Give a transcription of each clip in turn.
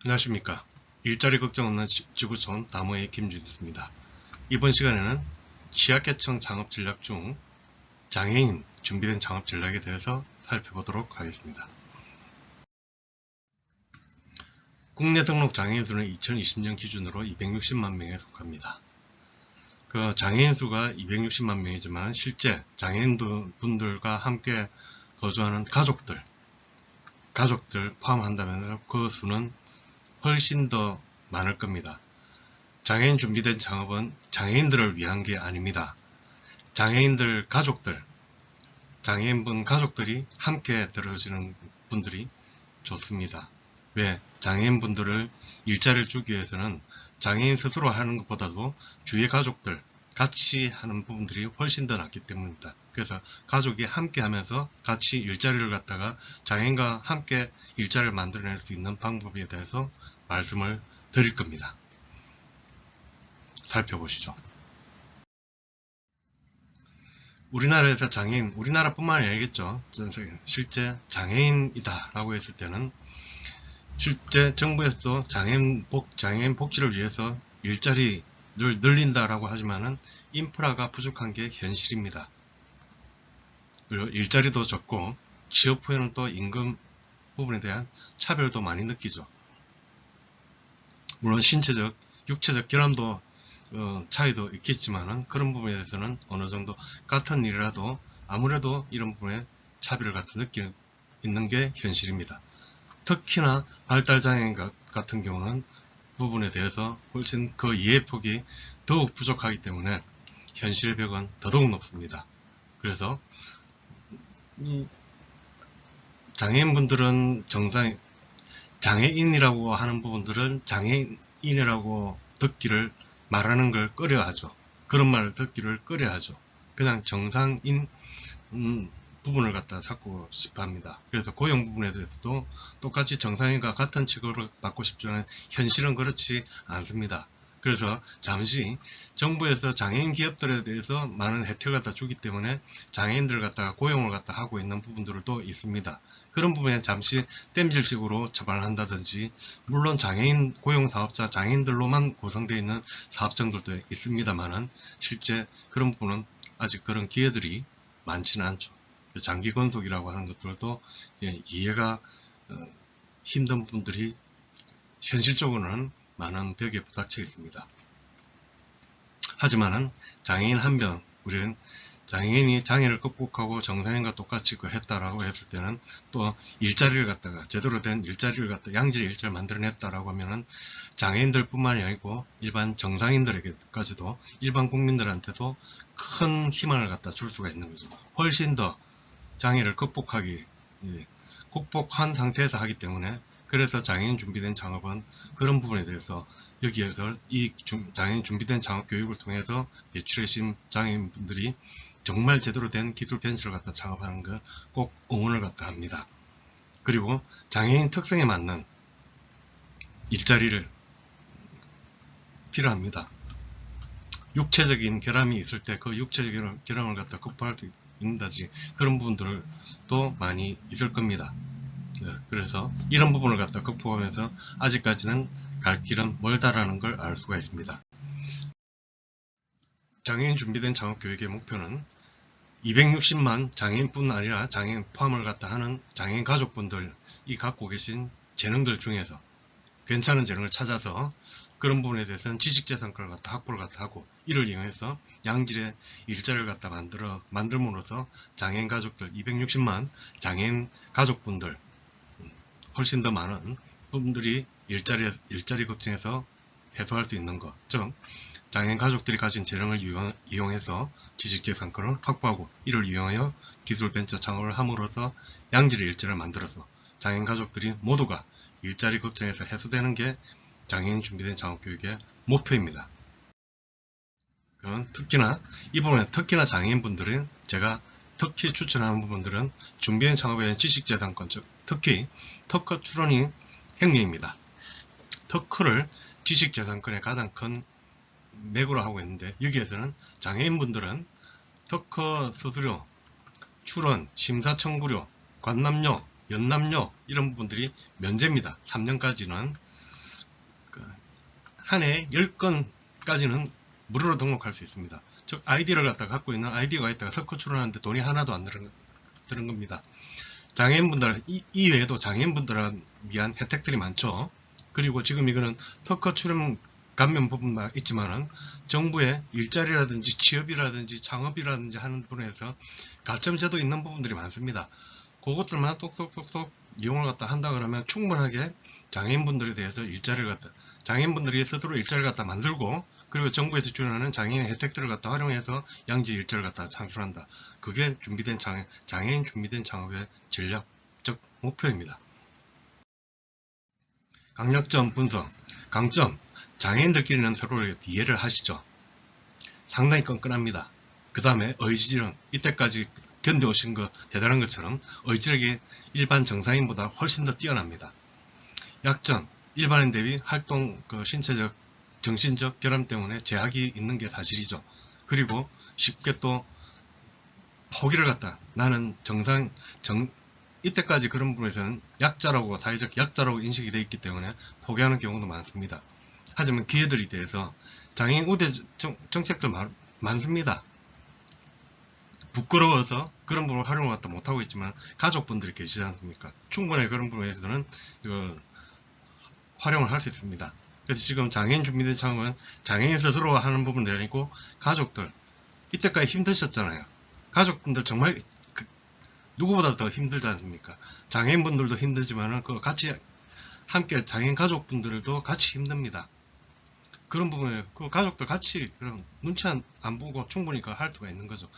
안녕하십니까. 일자리 걱정 없는 지구촌 다모의 김준수입니다. 이번 시간에는 취약계층 창업 전략 중 장애인 준비된 창업 전략에 대해서 살펴보도록 하겠습니다. 국내 등록 장애인 수는 2020년 기준으로 260만 명에 속합니다. 그 장애인 수가 260만 명이지만 실제 장애인 분들과 함께 거주하는 가족들 포함한다면 그 수는 훨씬 더 많을 겁니다. 장애인 준비된 창업은 장애인들을 위한 게 아닙니다. 장애인들 가족들, 장애인분 가족들이 함께 들어오시는 분들이 좋습니다. 왜? 장애인분들을 일자리를 주기 위해서는 장애인 스스로 하는 것보다도 주위의 가족들 같이 하는 부분들이 훨씬 더 낫기 때문입니다. 그래서 가족이 함께 하면서 같이 일자리를 갖다가 장애인과 함께 일자리를 만들어낼 수 있는 방법에 대해서 말씀을 드릴 겁니다. 살펴보시죠. 우리나라에서 장애인, 우리나라뿐만 아니겠죠. 실제 장애인이다 라고 했을 때는 실제 정부에서 장애인 복지를 위해서 일자리를 늘린다라고 하지만은 인프라가 부족한 게 현실입니다. 그리고 일자리도 적고 취업 후에는 또 임금 부분에 대한 차별도 많이 느끼죠. 물론 신체적, 육체적 결함도 차이도 있겠지만은 그런 부분에 대해서는 어느 정도 같은 일이라도 아무래도 이런 부분에 차별을 느끼는 있는 게 현실입니다. 특히나 발달장애인 같은 경우는 부분에 대해서 훨씬 그 이해폭이 더욱 부족하기 때문에 현실의 벽은 더더욱 높습니다. 그래서 이 장애인분들은 장애인이라고 하는 부분들은 장애인이라고 듣기를 말하는 걸 꺼려하죠. 그런 말을 듣기를 꺼려하죠. 그냥 정상인 부분을 갖다 찾고 싶어 합니다. 그래서 고용 부분에 대해서도 똑같이 정상인과 같은 취급을 받고 싶지만 현실은 그렇지 않습니다. 그래서 잠시 정부에서 장애인 기업들에 대해서 많은 혜택을 갖다 주기 때문에 장애인들 갖다가 고용을 갖다 하고 있는 부분들도 있습니다. 그런 부분에 잠시 땜질식으로 처방을 한다든지, 물론 장애인 고용사업자 장애인들로만 구성되어 있는 사업장들도 있습니다만은 실제 그런 부분은 아직 그런 기회들이 많지는 않죠. 장기 건속이라고 하는 것들도 이해가 힘든 분들이 현실적으로는 많은 벽에 부닥쳐 있습니다. 하지만은 장애인 한편, 우리는 장애인이 장애를 극복하고 정상인과 똑같이 했다라고 했을 때는 또 일자리를 갖다가 제대로 된 일자리를 갖다 양질의 일자리를 만들어냈다라고 하면은 장애인들 뿐만이 아니고 일반 정상인들에게까지도 일반 국민들한테도 큰 희망을 갖다 줄 수가 있는 거죠. 훨씬 더 장애를 극복한 상태에서 하기 때문에, 그래서 장애인 준비된 창업은 그런 부분에 대해서 여기에서 이 장애인 준비된 창업 교육을 통해서 배출하신 장애인분들이 정말 제대로 된 기술 벤처를 갖다 창업하는 거 꼭 응원을 갖다 합니다. 그리고 장애인 특성에 맞는 일자리를 필요합니다. 육체적인 결함이 있을 때 그 육체적인 결함을 갖다 극복할 수 있는다지 그런 부분들도 많이 있을 겁니다. 그래서 이런 부분을 갖다 극복하면서 아직까지는 갈 길은 멀다라는 걸 알 수가 있습니다. 장애인 준비된 창업교육의 목표는 260만 장애인뿐 아니라 장애인 포함을 갖다 하는 장애인 가족분들이 갖고 계신 재능들 중에서 괜찮은 재능을 찾아서 그런 부분에 대해서는 지식재산권을 갖다 확보를 갖다 하고, 이를 이용해서 양질의 일자리를 갖다 만들므로써 장애인 가족들 260만 장애인 가족분들, 훨씬 더 많은 분들이 일자리 걱정에서 해소할 수 있는 것, 즉 장애인 가족들이 가진 재능을 이용해서 지식재산권을 확보하고, 이를 이용하여 기술 벤처 창업을 함으로써 양질의 일자리를 만들어서 장애인 가족들이 모두가 일자리 걱정에서 해소되는 게 장애인 준비된 창업교육의 목표입니다. 특히나 이 부분에 장애인분들은 제가 특히 추천하는 부분들은 준비된 창업에 대한 지식재산권, 즉 특히 특허 출원이 행위입니다. 특허를 지식재산권의 가장 큰 맥으로 하고 있는데, 여기에서는 장애인분들은 특허 수수료, 출원, 심사 청구료, 관람료, 연납료 이런 부분들이 면제입니다. 3년까지는 한 해에 10건까지는 무료로 등록할 수 있습니다. 즉 아이디를 갖고 있는 아이디가 있다가 석호 출원하는데 돈이 하나도 안 드는 겁니다. 장애인분들 이외에도 장애인분들을 위한 혜택들이 많죠. 그리고 지금 이거는 특허 출원 감면 부분만 있지만은 정부의 일자리라든지 취업이라든지 창업이라든지 하는 부분에서 가점제도 있는 부분들이 많습니다. 그것들만 똑똑똑똑 이용을 갖다 한다 그러면 충분하게 장애인분들에 대해서 장애인분들이 스스로 일자리를 갖다 만들고, 그리고 정부에서 지원하는 장애인 혜택들을 갖다 활용해서 양질 일자리를 갖다 창출한다. 그게 준비된 장애인 준비된 창업의 전략적 목표입니다. 강력점 분석. 강점. 장애인들끼리는 서로 이해를 하시죠. 상당히 끈끈합니다. 그 다음에 의지력. 이때까지 견뎌오신 거 대단한 것처럼 의지력이 일반 정상인보다 훨씬 더 뛰어납니다. 약점. 일반인 대비 활동 신체적 정신적 결함 때문에 제약이 있는 게 사실이죠. 그리고 쉽게 또 포기를 갖다 나는 이때까지 그런 부분에서는 약자라고 사회적 약자라고 인식이 되어 있기 때문에 포기하는 경우도 많습니다. 하지만 기회들이 대해서 장애인 우대 정책들 많습니다. 부끄러워서 그런 부분을 활용을 갖다 못하고 있지만 가족분들이 계시지 않습니까? 충분히 그런 부분에서는 활용을 할 수 있습니다. 그래서 지금 장애인 준비된 창업은 장애인 스스로 하는 부분이 아니고 가족들, 이때까지 힘드셨잖아요. 가족분들 정말 누구보다 더 힘들지 않습니까? 장애인분들도 힘들지만은 같이 함께 장애인 가족분들도 같이 힘듭니다. 그런 부분에 가족들 같이 그런 눈치 안 보고 충분히 할 수가 있는 거죠.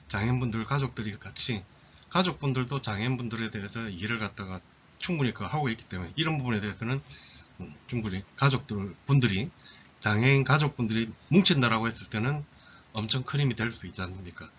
장애인분들 가족들이 같이, 가족분들도 장애인분들에 대해서 이해를 갖다가 충분히 하고 있기 때문에 이런 부분에 대해서는 충분히 분들이 장애인 가족분들이 뭉친다라고 했을 때는 엄청 큰 힘이 될 수 있지 않습니까?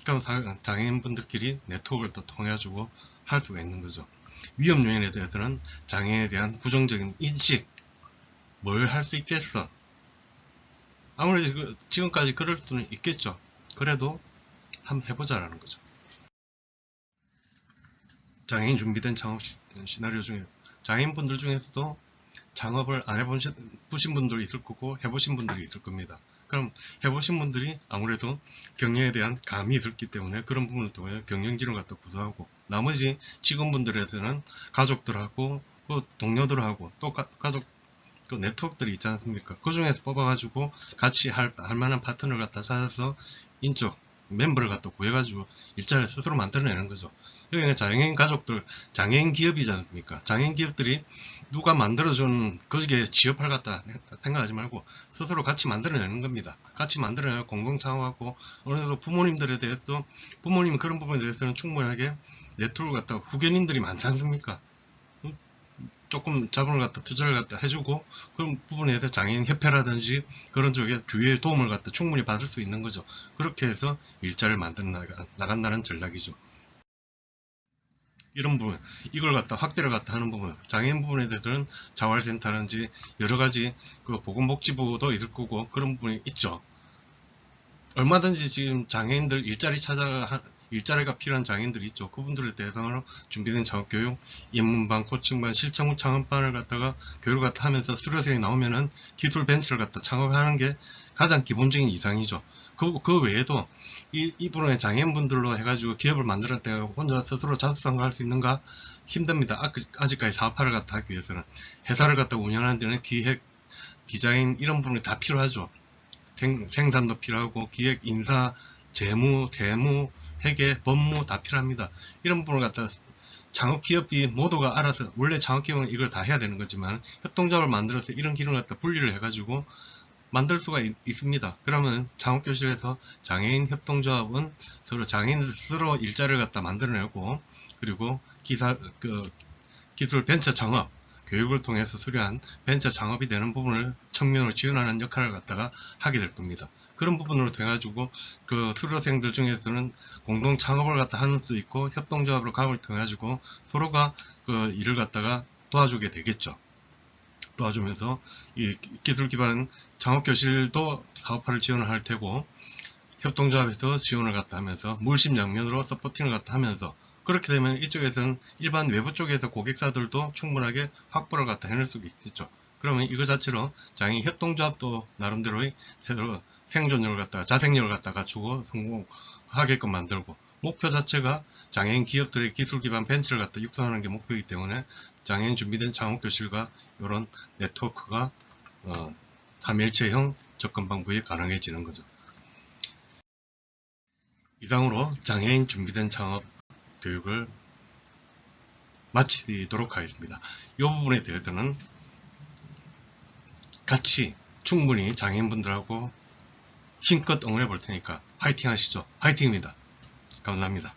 그럼 장애인분들끼리 네트워크를 또 통해가지고 할 수가 있는 거죠. 위험 요인에 대해서는 장애인에 대한 부정적인 인식, 뭘 할 수 있겠어? 아무래도 지금까지 그럴 수는 있겠죠. 그래도 한번 해보자라는 거죠. 장애인 준비된 창업 시나리오 중에 장애인분들 중에서도 창업을 안 해보신 분들이 있을 거고 해보신 분들이 있을 겁니다. 그럼 해보신 분들이 아무래도 경영에 대한 감이 있었기 때문에 그런 부분을 통해 경영진을 갖다 구성하고, 나머지 직원분들에서는 가족들하고 동료들하고 또 가족 네트워크들이 있지 않습니까? 그 중에서 뽑아가지고 같이 할 만한 파트너를 갖다 찾아서 인적 멤버를 갖다 구해가지고 일자리를 스스로 만들어내는 거죠. 여기는 장애인 가족들, 장애인 기업이지 않습니까? 장애인 기업들이 누가 만들어준 거기에 취업할 갖다 생각하지 말고 스스로 같이 만들어내는 겁니다. 같이 만들어내고 공동 창업하고, 어느 정도 부모님들에 대해서, 부모님 그런 부분에 대해서는 충분하게 네트워크 갖다가 후견인들이 많지 않습니까? 조금 자본을 갖다 투자를 갖다 해주고, 그런 부분에 대해서 장애인 협회라든지 그런 쪽에 주위의 도움을 갖다 충분히 받을 수 있는 거죠. 그렇게 해서 일자리를 만들어 나간다는 전략이죠. 이런 부분, 이걸 갖다 확대를 갖다 하는 부분, 장애인 부분에 대해서는 자활센터라든지 여러가지 보건복지부도 있을 거고 그런 부분이 있죠. 얼마든지 지금 장애인들 일자리가 필요한 장애인들이 있죠. 그분들에 대해서는 준비된 창업교육, 입문반, 코칭반, 실전 창업반을 갖다가 교육을 갖다 하면서 수료생이 나오면은 기술 벤처를 갖다 창업하는 게 가장 기본적인 이상이죠. 그 외에도 이 부분의 장애인분들로 해가지고 기업을 만들었다가 혼자 스스로 자수성가할 수 있는가? 힘듭니다. 아직까지 사업화를 갖다 하기 위해서는 회사를 갖다 운영하는 데는 기획, 디자인 이런 부분이 다 필요하죠. 생산도 필요하고 기획, 인사, 재무, 세무, 회계, 법무 다 필요합니다. 이런 부분을 갖다 창업기업이 모두가 알아서, 원래 창업기업은 이걸 다 해야 되는 거지만 협동조합을 만들어서 이런 기능을 갖다 분리를 해가지고 만들 수가 있습니다. 그러면 창업교실에서 장애인 협동조합은 서로 장애인 스스로 일자리를 갖다 만들어내고, 그리고 기술 벤처 창업, 교육을 통해서 수료한 벤처 창업이 되는 부분을 청년을 지원하는 역할을 갖다가 하게 될 겁니다. 그런 부분으로 돼가지고 수료생들 중에서는 공동 창업을 갖다 하는 수 있고, 협동조합으로 가입을 통해가지고 서로가 일을 갖다가 도와주게 되겠죠. 도와주면서 이 기술 기반 창업교실도 사업화를 지원을 할 테고, 협동조합에서 지원을 갖다 하면서 물심양면으로 서포팅을 갖다 하면서, 그렇게 되면 이쪽에서는 일반 외부 쪽에서 고객사들도 충분하게 확보를 갖다 해낼 수 있겠죠. 그러면 이거 자체로 장애인 협동조합도 나름대로의 새로 생존력을 갖다가 자생력을 갖다가 갖추고 성공하게끔 만들고, 목표 자체가 장애인 기업들의 기술 기반 벤처를 갖다 육성하는 게 목표이기 때문에 장애인 준비된 창업교실과 이런 네트워크가 3일체형 접근 방법이 가능해지는 거죠. 이상으로 장애인 준비된 창업 교육을 마치도록 하겠습니다. 이 부분에 대해서는 같이 충분히 장애인분들하고 힘껏 응원해 볼 테니까 화이팅 하시죠. 화이팅입니다. 감사합니다.